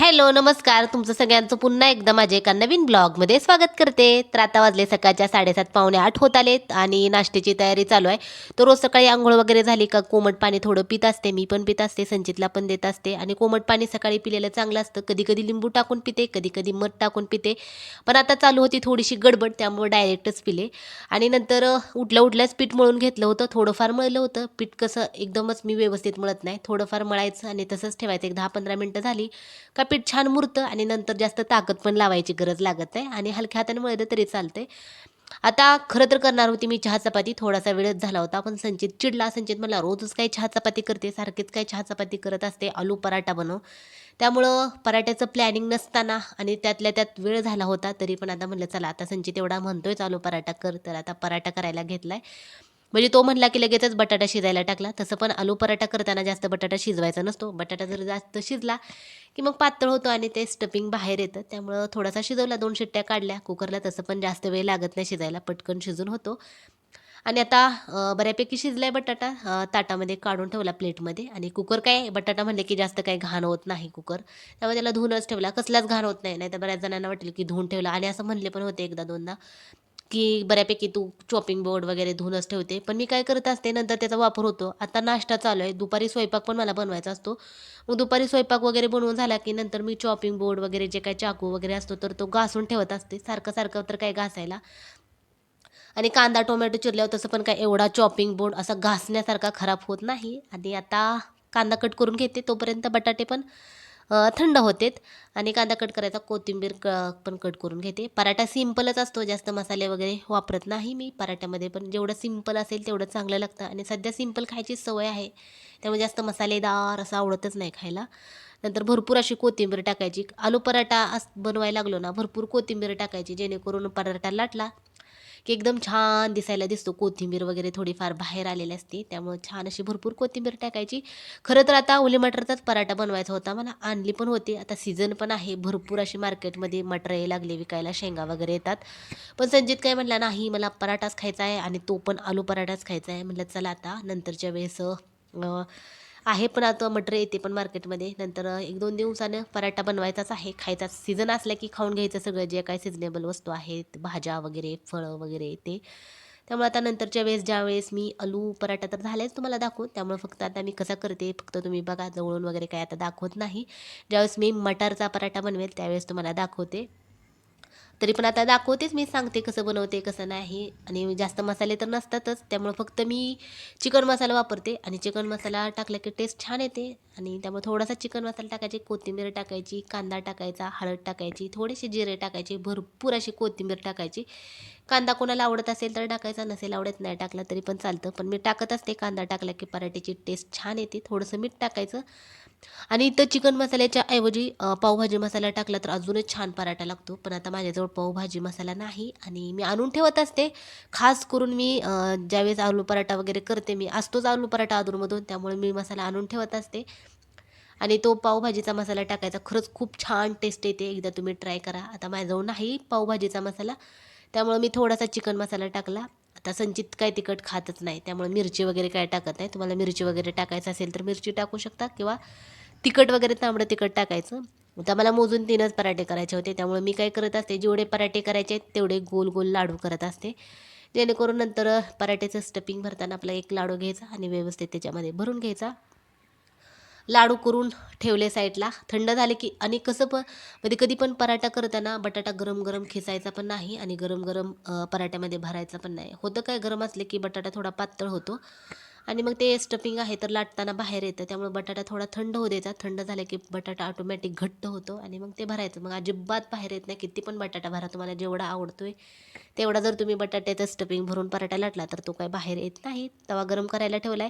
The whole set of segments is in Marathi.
हॅलो, नमस्कार. तुमचं सगळ्यांचं पुन्हा एकदा माझ्या एका नवीन ब्लॉगमध्ये स्वागत करते. तर आता वाजले सकाळच्या 7:30 पावणे 8 होत आलेत आणि नाश्त्याची तयारी चालू आहे. तर रोज सकाळी अंघोळ वगैरे झाली का कोमट पाणी थोडं पित असते. मी पण पित असते, संचितला पण देत असते आणि कोमट पाणी सकाळी पिलेलं चांगलं असतं. कधी-कधी लिंबू टाकून पिते, कधी-कधी मध टाकून पिते. पण आता चालू होती थोडीशी गडबड त्यामुळे डायरेक्टच पिले आणि नंतर उठल्या-उठल्याच पीठ मळून घेतलं होतं. थोडंफार मळलं होतं. पीठ कसं एकदमच मी व्यवस्थित मळत नाही. थोडंफार मळायचं आणि तसंच ठेवायचं. एक 10-15 मिनिटं झाली का पीठ छान मुरतं आणि नंतर जास्त ताकद पण लावायची गरज लागत नाही आणि हलक्या हाताने मळलं तरी चालतंय. आता खरं तर करणार होती मी चहा चपाती, थोडासा वेळच झाला होता. पण संचित चिडला. संचित म्हणला, "रोजच काय चहा चपाती करते, सारखीच काय चहा चपाती करत असते, आलू पराठा बनव." त्यामुळं पराठ्याचं प्लॅनिंग नसताना आणि त्यातल्या त्यात वेळ झाला होता, तरी पण आता म्हणलं चला आता संचित एवढा म्हणतोयच आलू पराठा कर, तर आता पराठा करायला घेतलाय. म्हणजे तो म्हणला की लगेचच बटाटा शिजायला टाकला. तसं पण आलू पराठा करताना जास्त बटाटा शिजवायचा नसतो. बटाटा जर जास्त शिजला की मग पातळ होतो आणि ते स्टफिंग बाहेर येतं. त्यामुळं थोडासा शिजवला, 2 शिट्ट्या काढल्या कुकरला. तसं पण जास्त वेळ लागत नाही शिजायला, पटकन शिजून होतो. आणि आता बऱ्यापैकी शिजलाय बटाटा. ताटामध्ये काढून ठेवला प्लेटमध्ये आणि कुकर काय बटाटा म्हणले की जास्त काही घाण होत नाही कुकर. त्यामुळे त्याला धुवूनच ठेवला. कसलाच घाण होत नाही. नाहीतर बऱ्याच जणांना वाटेल की धुवून ठेवला आणि असं म्हणले पण होते एकदा दोनदा, की बऱ्यापैकी तू चॉपिंग बोर्ड वगैरे धुवूनच ठेवते. पण मी काय करत असते नंतर त्याचा वापर होतो. आता नाश्ता चालू आहे. दुपारी स्वयंपाक पण मला बनवायचा असतो. मग दुपारी स्वयंपाक वगैरे बनवून झाला की नंतर मी चॉपिंग बोर्ड वगैरे जे काही चाकू वगैरे असतो तर तो घासून ठेवत असते. सारखं-सारखं तर काय घासायला आणि कांदा, टोमॅटो चिरल्यावर तसं पण काय एवढा चॉपिंग बोर्ड असा घासण्यासारखा खराब होत नाही आणि आता कांदा कट करून घेते. तोपर्यंत बटाटे पण थंड होतेत आणि कांदा कट करायचा, कोथिंबीर पण कट करून घेते. पराठा सिंपलच असतो, जास्त मसाले वगैरे वापरत नाही मी पराठ्यामध्ये. पण जेवढं सिंपल असेल तेवढं चांगलं लागतं आणि सध्या सिंपल खायची सवय आहे. त्यामुळे जास्त मसालेदार असं आवडतच नाही खायला. नंतर भरपूर अशी कोथिंबीर टाकायची. आलू पराठा बनवायला लागलो ना, भरपूर कोथिंबीर टाकायची जेणेकरून पराठा लाटला की एकदम छान दिसायला दिसतो. कोथिंबीर वगैरे थोडीफार बाहेर आलेली असते. त्यामुळे छान अशी भरपूर कोथिंबीर टाकायची. खरं तर आता ओली मटारचाच पराठा बनवायचा होता मला. आणली पण होती. आता सीझन पण आहे. भरपूर अशी मार्केटमध्ये मटर यायला लागले विकायला, शेंगा वगैरे येतात. पण संजित काय म्हटला, "नाही मला पराठाच खायचा आहे आणि तो पण आलू पराठाच खायचा आहे." म्हटलं चला आता नंतरच्या वेळेस आहे पण आता मटर येते पण मार्केटमध्ये. नंतर 1-2 दिवसानं पराठा बनवायचाच आहे. खायचा सीझन असला की खाऊन घ्यायचं सगळं जे काही सिजनेबल वस्तू आहेत, भाज्या वगैरे, फळं वगैरे ते. त्यामुळे आता नंतरच्या वेळेस ज्यावेळेस मी आलू पराठा तर झालाच तुम्हाला दाखवून. त्यामुळे फक्त आता मी कसा करते फक्त तुम्ही बघा जवळून वगैरे काय आता दाखवत नाही. ज्यावेळेस मी मटारचा पराठा बनवेल त्यावेळेस तुम्हाला दाखवते. तरी पण आता दाखवतेच मी सांगते कसं बनवते कसं नाही आणि जास्त मसाले तर नसतातच त्यामुळे फक्त मी चिकन मसाला वापरते आणि चिकन मसाला टाकला की टेस्ट छान येते आणि त्यामुळे थोडासा चिकन मसाला टाकायची, कोथिंबीर टाकायची, कांदा टाकायचा, हळद टाकायची, थोडेसे जिरे टाकायचे, भरपूर अशी कोथिंबीर टाकायची. कांदा कोणाला आवडत असेल तर टाकायचा, नसेल आवडत नाही टाकला तरी पण चालतं. पण मी टाकत असते कांदा टाकला की पराठ्याची टेस्ट छान येते. थोडंसं मीठ टाकायचं आणि इथं चिकन मसाल्याच्या ऐवजी पावभाजी मसाला टाकला तर अजूनच छान पराठा लागतो. पण आता माझ्याजवळ पावभाजी मसाला नाही आणि मी आणून ठेवत असते. खास करून मी ज्यावेळेस आलू पराठा वगैरे करते मी असतोच आलू पराठा अधूनमधून त्यामुळे मी मसाला आणून ठेवत असते आणि तो पावभाजीचा मसाला टाकायचा. खरंच खूप छान टेस्ट येते. एकदा तुम्ही ट्राय करा. आता माझ्याजवळ नाही पावभाजीचा मसाला त्यामुळे मी थोडासा चिकन मसाला टाकला. आता संचित काय तिखट खातच नाही त्यामुळे मिरची वगैरे काय टाकत नाही. तुम्हाला मिरची वगैरे टाकायचं असेल तर मिरची टाकू शकता किंवा तिखट वगैरे तांबडं तिखट टाकायचं. आता मला मोजून 3च पराठे करायचे होते त्यामुळे मी काय करत असते जेवढे पराठे करायचे आहेत तेवढे गोल गोल लाडू करत असते. जेणेकरून नंतर पराठ्याचं स्टफिंग भरताना आपला एक लाडू घ्यायचा आणि व्यवस्थित त्याच्यामध्ये भरून घ्यायचा. लाडू करून ठेवले साईडला. थंड झाले की आणि कसं पण म्हणजे कधी पण पराठा करताना बटाटा गरम-गरम खेचायचा पण नाही आणि गरम-गरम पराठ्यामध्ये भरायचा पण नाही. होतं काय गरम असले की बटाटा थोडा पातळ होतो आणि मग ते स्टफिंग आहे तर लाटताना बाहेर येतं. त्यामुळे बटाटा थोडा थंड होऊ द्यायचा. थंड झाला की बटाटा ऑटोमॅटिक घट्ट होतो आणि मग ते भरायचं. मग अजिबात बाहेर येत नाही. किती पण बटाटा भरा तुम्हाला जेवढा आवडतोय तेवढा जर तुम्ही बटाट्याचं स्टफिंग भरून पराठा लाटला तर तो काही बाहेर येत नाही. तवा गरम करायला ठेवलाय.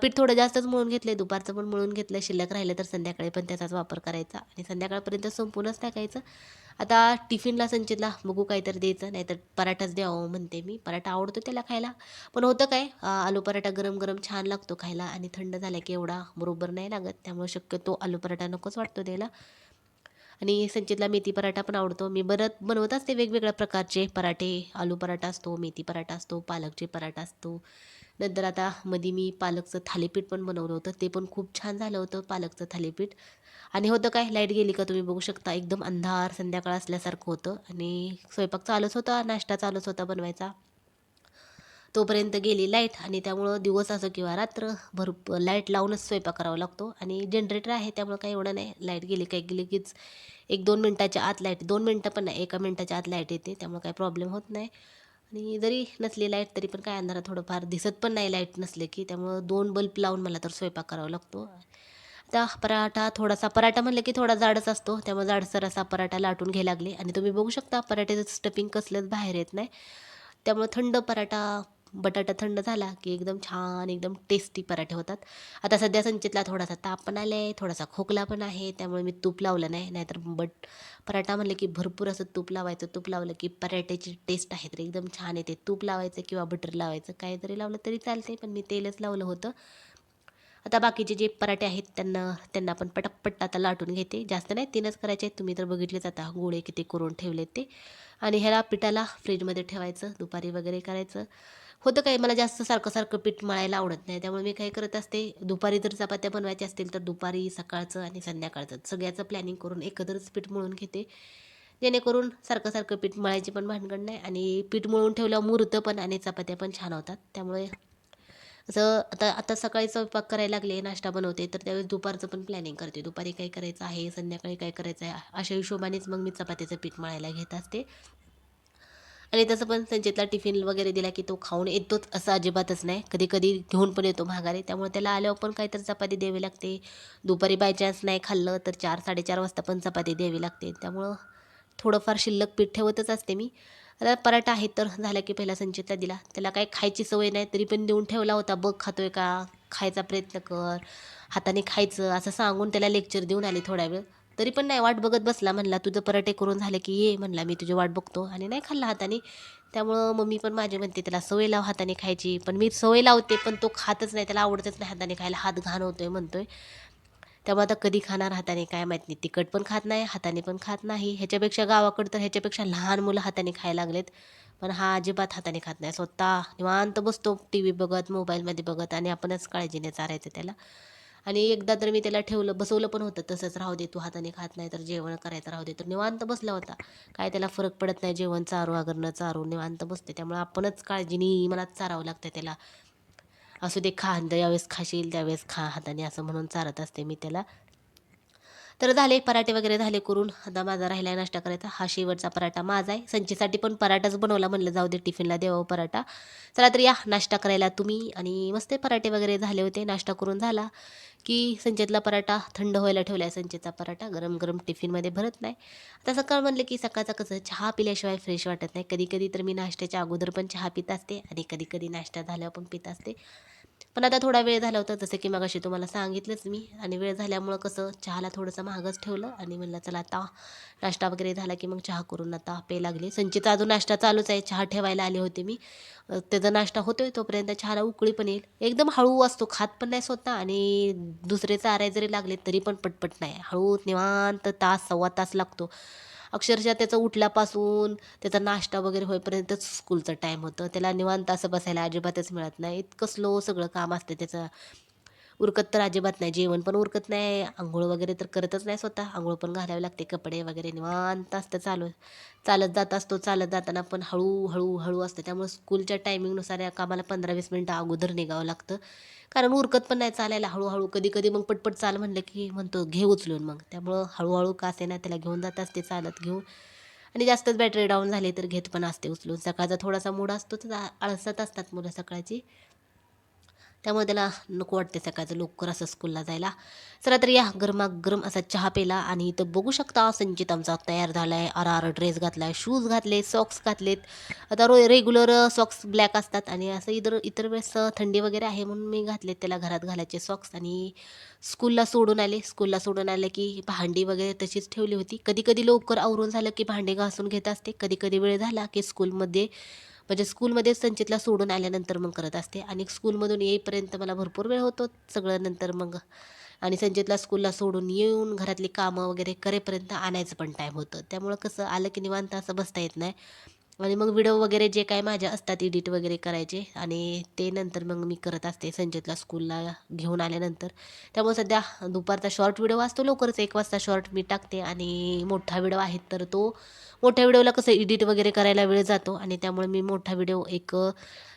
पीठ थोडं जास्तच मळून घेतलंय, दुपारचं पण मळून घेतलं. शिल्लक राहिलं तर संध्याकाळी पण त्याचाच वापर करायचा आणि संध्याकाळपर्यंत संपूर्णच टाकायचं. आता टिफिनला संचितला बघू काहीतरी द्यायचं, नाहीतर पराठाच द्यावं म्हणते मी. पराठा आवडतो त्याला खायला. पण होतं काय आलू पराठा गरम-गरम छान लागतो खायला आणि थंड झाला की एवढा बरोबर नाही लागत. त्यामुळे शक्यतो आलू पराठा नकोच वाटतो द्यायला. आणि संचितला मेथी पराठा पण आवडतो. मी बरं बनवत असते वेगवेगळ्या प्रकारचे पराठे. आलू पराठा असतो, मेथी पराठा असतो, पालकचे पराठा असतो. नंतर आता मध्ये मी पालकचं थालीपीठ पण बनवलं होतं. ते पण खूप छान झालं होतं पालकचं थालीपीठ. आणि होतं काय, लाईट गेली का तुम्ही बघू शकता एकदम अंधार संध्याकाळ असल्यासारखं होतं आणि स्वयंपाक चालूच होता, नाश्ता चालूच होता बनवायचा. तोपर्यंत गेली लाईट आणि त्यामुळं दिवस असो किंवा रात्र लाईट लावूनच स्वयंपाक करावा लागतो आणि जनरेटर आहे त्यामुळं काही एवढं नाही. लाईट गेली काही गेली कीच 1-2 मिनिटाच्या आत लाईट, 2 मिनिटं पण नाही, 1 मिनिटाच्या आत लाईट येते. त्यामुळे काही प्रॉब्लेम होत नाही आणि जरी नसली लाईट तरी पण काय अंधारात थोडंफार दिसत पण नाही लाईट नसले की. त्यामुळं 2 बल्ब लावून मला तर स्वयंपाक करावा लागतो. आता पराठा म्हणलं की थोडा जाडच असतो, त्यामुळे जाडसर असा पराठा लाटून घ्यायला लागले आणि तुम्ही बघू शकता पराठ्याचं स्टफिंग कसलंच बाहेर येत नाही. त्यामुळे थंड पराठा, बटाटा थंड झाला की एकदम छान एकदम टेस्टी पराठे होतात. आता सध्या संचितला थोडासा ताप पण आला आहे, थोडासा खोकला पण आहे, त्यामुळे मी तूप लावलं नाही. नाहीतर पराठा म्हणलं की भरपूर असं तूप लावायचं. तूप लावलं की पराठ्याची टेस्ट आहे तर एकदम छान येते. तूप लावायचं किंवा बटर लावायचं, काहीतरी लावलं तरी चालते, पण मी तेलच लावलं होतं. आता बाकीचे जे पराठे आहेत त्यांना त्यांना पण पटापट आता लाटून घेते. जास्त नाही, 3च करायचे आहेत. तुम्ही तर बघितलेच आता गोळे किती करून ठेवलेत ते. आणि ह्याला पिठाला फ्रीजमध्ये ठेवायचं, दुपारी वगैरे करायचं. होतं काय, मला जास्त सारखं पीठ मळायला आवडत नाही. त्यामुळे मी काय करत असते, दुपारी जर चपात्या बनवायच्या असतील तर दुपारी, सकाळचं आणि संध्याकाळचं सगळ्याचं प्लॅनिंग करून एकत्रच पीठ मळून घेते. जेणेकरून सारखं पीठ मळायची पण भानगड नाही आणि पीठ मळून ठेवल्यावर मुरतं पण आणि चपात्या पण छान होतात. त्यामुळे असं आता आता सकाळी स्वयंपाक करायला लागले, नाश्ता बनवते, तर त्यावेळेस दुपारचं पण प्लॅनिंग करते. दुपारी काय करायचं आहे, संध्याकाळी काय करायचं आहे, अशा हिशोबानेच मग मी चपात्याचं पीठ मळायला घेत असते. आणि तसं पण संचितला टिफिन वगैरे दिला की तो खाऊन येतोच असं अजिबातच नाही. कधी-कधी घेऊन पण येतो माघारी. त्यामुळे त्याला आल्यावर पण काहीतरी चपाती द्यावी लागते. दुपारी बाय चान्स नाही खाल्लं तर 4-4:30 वाजता पण चपाती द्यावी लागते. त्यामुळं थोडंफार शिल्लक पीठ ठेवतच असते मी. आता पराठा आहे तर झाला की पहिला संचितला दिला. त्याला काही खायची सवय नाही तरी पण देऊन ठेवला होता. बघ खातोय का? खायचा प्रयत्न कर. हाताने खायचं असं सांगून त्याला लेक्चर देऊन आले थोडा वेळ. तरी पण नाही, वाट बघत बसला. म्हणला तुझं पराठे करून झाले की ये, म्हणला मी तुझी वाट बघतो आणि नाही खाल्ला हाताने. त्यामुळं मम्मी पण माझी म्हणते त्याला सवय लाव हाताने खायची. पण मी सवय लावते पण तो खातच नाही. त्याला आवडतच नाही हाताने खायला. हात घाण होतोय म्हणतोय. त्यामुळे आता कधी खाणार हाताने काय माहीत नाही. तिखट पण खात नाही, हाताने पण खात नाही. ह्याच्यापेक्षा गावाकडं तर ह्याच्यापेक्षा लहान मुलं हाताने खायला लागलेत. पण हा अजिबात हाताने खात नाही. स्वतः निवांत बसतो टीव्ही बघत, मोबाईलमध्ये बघत आणि आपणच काळजीने चारायचं त्याला. आणि एकदा तर मी त्याला बसवलं पण होतं तसंच, राहू दे तू हाताने खात नाही तर जेवण करायचं राहू दे. तर निवांत बसला होता. काय त्याला फरक पडत नाही, जेवण चारू अगर न चारू निवांत बसते. त्यामुळे आपणच काळजीने मनात चारावं लागतं त्याला. असू दे खा, ज्यावेळेस खाशील त्यावेळेस खा हाताने असं म्हणून चारत असते मी त्याला. तर झाले पराठे वगैरे झाले करून. आता माझा राहिला नाश्ता करायचा. हा शेवटचा पराठा माझा आहे. संचीसाठी पण पराठाच बनवला, म्हणलं जाऊ दे टिफिनला द्यावं पराठा. चला तर या नाश्ता करायला तुम्ही. आणि मस्त पराठे वगैरे झाले होते. नाश्ता करून झाला की संचितला पराठा थंड व्हायला ठेवला आहे. संचितचा पराठा गरम गरम टिफिनमध्ये भरत नाही. आता सकाळ म्हणलं की सकाळचा कसं चहा पिल्याशिवाय फ्रेश वाटत नाही. कधी कधी तर मी नाश्त्याच्या अगोदर पण चहा पित असते आणि कधी कधी नाश्ता झाल्यावर पण पित असते. पण आता थोडा वेळ झाला होता, जसं की मगाशी तुम्हाला सांगितलंच मी. आणि वेळ झाल्यामुळं कसं चहाला थोडंसं महागच ठेवलं आणि म्हणलं चला आता नाश्ता वगैरे झाला की मग चहा करून आता पे लागले. संचितचा अजून नाश्ता चालूच आहे. चहा ठेवायला आले होते मी. त्याचा नाश्ता होतोय तोपर्यंत चहाला उकळी पण येईल. एकदम हळू असतो, खात पण नाही स्वतः आणि दुसरे चाराय जरी लागले तरी पण पटपट नाही. हळू निवांत तास, सव्वा तास लागतो. अक्षरशः त्याचं उठल्यापासून त्याचा नाश्ता वगैरे होईपर्यंतच स्कूलचं टाईम होतं. त्याला निवांत असं बसायला अजिबातच मिळत नाही. इतकं स्लो सगळं काम असतं त्याचं. उरकत तर अजिबात नाही. जेवण पण उरकत नाही. अंघोळ वगैरे तर करतच नाही स्वतः. अंघोळ पण घालावी लागते. कपडे वगैरे निवांत असतं चालू. चालत जात असतो. चालत जाताना पण हळू असतं. त्यामुळे स्कूलच्या टायमिंगनुसार या कामाला 15-20 मिनिटं अगोदर निघावं लागतं. कारण उरकत पण नाही चालायला हळूहळू. कधी-कधी मग पटपट चाल म्हणलं की म्हणतो घे उचलून मग. त्यामुळं हळूहळू का असेना त्याला घेऊन जात असते चालत घेऊन. आणि जास्तच बॅटरी डाऊन झाली तर घेत पण असते उचलून. सकाळचा थोडासा मूड असतो तर आळसत असतात मुलं सकाळची. त्यामुळे त्याला नको वाटते सकाळचं लवकर असं स्कूलला जायला. चला तर या गरमागरम असा चहा पेला आणि इथं बघू शकता संचित आमचा तयार झाला आहे. आर ड्रेस घातला आहे, शूज घातले, सॉक्स घातलेत. आता रेग्युलर सॉक्स ब्लॅक असतात आणि असं इतर इतर वेळेस थंडी वगैरे आहे म्हणून मी घातलेत त्याला घरात घालायचे सॉक्स. आणि स्कूलला सोडून आले की भांडी वगैरे तशीच ठेवली होती. कधी कधी लवकर आवरून झालं की भांडी घासून घेत असते. कधी कधी वेळ झाला की स्कूलमध्ये संचितला सोडून आल्यानंतर मग करत असते. आणि स्कूलमधून येईपर्यंत मला भरपूर वेळ होतो सगळं नंतर मग. आणि संचितला स्कूलला सोडून येऊन घरातली कामं वगैरे करेपर्यंत आणायचं पण टाईम होतं. त्यामुळं कसं आलं की निवांत असं बसता येत नाही. आणि मग व्हिडिओ वगैरे जे काय माझ्या असतात एडिट वगैरे करायचे आणि ते नंतर मग मी करत असते संचितला स्कूलला घेऊन आल्यानंतर. त्यामुळे सध्या दुपारचा शॉर्ट व्हिडिओ असतो लवकरच 1 वाजता शॉर्ट मी टाकते आणि मोठा व्हिडिओ आहे तर तो मोठ्या व्हिडिओला कसं एडिट वगैरे करायला वेळ जातो आणि त्यामुळे मी मोठा व्हिडिओ एक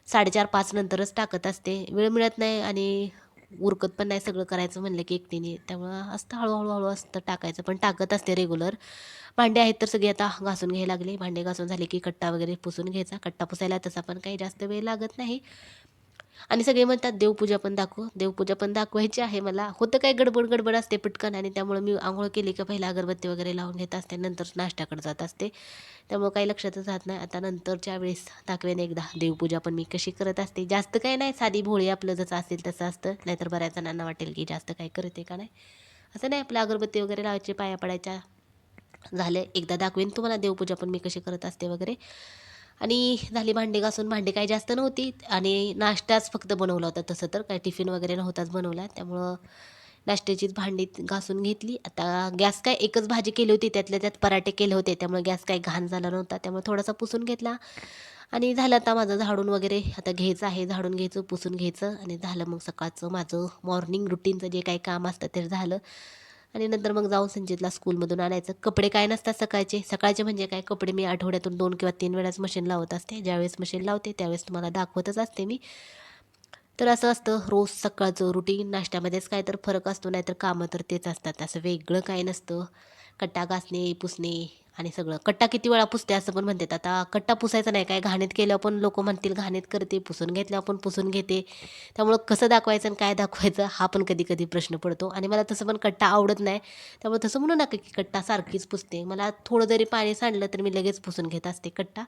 4:30-5 नंतरच टाकत असते. वेळ मिळत नाही आणि उरकत पण नाही सगळं करायचं म्हणलं की एकटीने. त्यामुळं असतं हळू असतं टाकायचं, पण टाकत असते रेग्युलर. भांडे आहेत तर सगळी आता घासून घ्यायला लागले. भांडे घासून झाले की कट्टा वगैरे पुसून घ्यायचा. कट्टा पुसायला तसा पण काही जास्त वेळ लागत नाही. आणि सगळे म्हणतात देवपूजा पण दाखव. देवपूजा पण दाखवायची आहे मला. होतं काय गडबड असते पटकन आणि त्यामुळे मी अंघोळ केली की पहिला अगरबत्ती वगैरे लावून घेत असते. नंतर नाश्त्याकडे जात असते. त्यामुळं काही लक्षातच राहत नाही. आता नंतरच्या वेळेस दाखवेन एकदा देवपूजा पण मी कशी करत असते. जास्त काही नाही, साधी भोळी आपलं जसं असेल तसं असतं. नाहीतर बऱ्याच जणांना वाटेल की जास्त काही करते का नाही. असं नाही, आपलं अगरबत्ती वगैरे लावायची, पाया पडायच्या, झालं. एकदा दाखवेन तुम्हाला देवपूजा पण मी कशी करत असते वगैरे. आणि झाली भांडी घासून. भांडी काही जास्त नव्हती आणि नाश्ताच फक्त बनवला होता, तसं तर काय टिफिन वगैरे नव्हताच बनवला. त्यामुळं नाश्त्याचीच भांडी घासून घेतली. आता गॅस काय एकच भाजी केली होती, त्यातल्या त्यात पराठे केले होते, त्यामुळे गॅस काही घाण झाला नव्हता. त्यामुळे थोडासा पुसून घेतला आणि झालं आता माझं झाडून वगैरे. आता घ्यायचं आहे, झाडून घ्यायचं, पुसून घ्यायचं आणि झालं मग सकाळचं माझं मॉर्निंग रुटीनचं जे काही काम असतं ते झालं. आणि नंतर मग जाऊन संचितला स्कूलमधून आणायचं. कपडे काय नसतात सकाळचे. सकाळचे म्हणजे काय, कपडे मी आठवड्यातून 2 किंवा 3 वेळाच मशीन लावत असते. ज्यावेळेस मशीन लावते त्यावेळेस तुम्हाला दाखवतच असते मी. तर असं असतं रोज सकाळचं रुटीन. नाश्त्यामध्येच काय तर फरक असतो, नाहीतर कामं तर तेच असतात. असं वेगळं काही नसतं. कट्टा घासणे, पुसणे आणि सगळं. कट्टा किती वेळा पुसते असं पण म्हणतात. आता कट्टा पुसायचा नाही काय, घाणीत केल्यावर पण लोकं म्हणतील घाणीत करते, पुसून घेतल्यावर पण पुसून घेते. त्यामुळं कसं दाखवायचं आणि काय दाखवायचं हा पण कधी-कधी प्रश्न पडतो आणि मला तसं पण कट्टा आवडत नाही. त्यामुळे तसं म्हणू नका की कट्टा सारखीच पुसते. मला थोडं जरी पाणी सांडलं तर मी लगेच पुसून घेत असते कट्टा.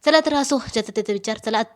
चला तर असो, ज्याचा त्याचा विचार. चला आजचा